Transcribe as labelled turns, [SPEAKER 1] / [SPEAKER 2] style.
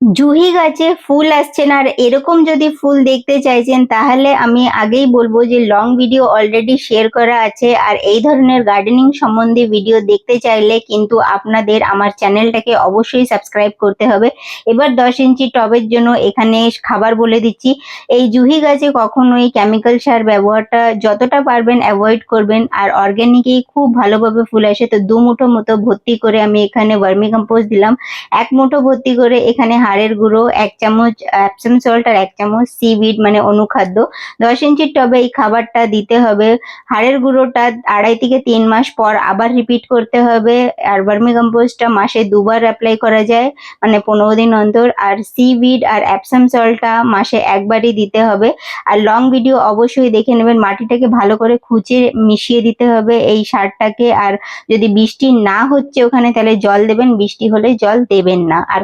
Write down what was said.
[SPEAKER 1] জুহি গাছে ফুল আসছে না, আর এরকম যদি ফুল দেখতে চাইছেন তাহলে আমি আগেই বলবো যে লং ভিডিও অলরেডি শেয়ার করা আছে। আর এই ধরনের গার্ডেনিং সম্বন্ধে ভিডিও দেখতে চাইলে কিন্তু আপনাদের আমার চ্যানেলটাকে অবশ্যই সাবস্ক্রাইব করতে হবে। এবার 10 ইঞ্চি টবের জন্য এখানে খাবার বলে দিচ্ছি। এই জুহি গাছে কখনোই কেমিক্যাল সার ব্যবহারটা যতটা পারবেন অ্যাভয়েড করবেন, আর অর্গ্যানিকেই খুব ভালোভাবে ফুল আসে। তো 2 মুঠো মতো ভর্তি করে আমি এখানে ভার্মি কম্পোস্ট দিলাম। 1 মুঠো ভর্তি করে এখানে হাড়ের গুঁড়ো, 1 চামচ অ্যাপসাম সল্ট আর 1 চামচ সিভিড মানে অনুখাদ্য। 10 ইঞ্চির টবে এই খাবারটা দিতে হবে। হাড়ের গুঁড়োটা 2.5 থেকে 3 মাস পর আবার রিপিট করতে হবে। আর ভার্মি কম্পোস্টটা মাসে 2বার অ্যাপ্লাই করা যায়, মানে 15 দিন অন্তর। আর সিভিড আর অ্যাপসাম সল্টটা মাসে 1বারই দিতে হবে। আর লং ভিডিও অবশ্যই দেখে নেবেন। মাটিটাকে ভালো করে খুঁচে মিশিয়ে দিতে হবে এই সারটাকে। আর যদি বৃষ্টি না হচ্ছে ওখানে তাহলে জল দেবেন, বৃষ্টি হলে জল দেবেন না। আর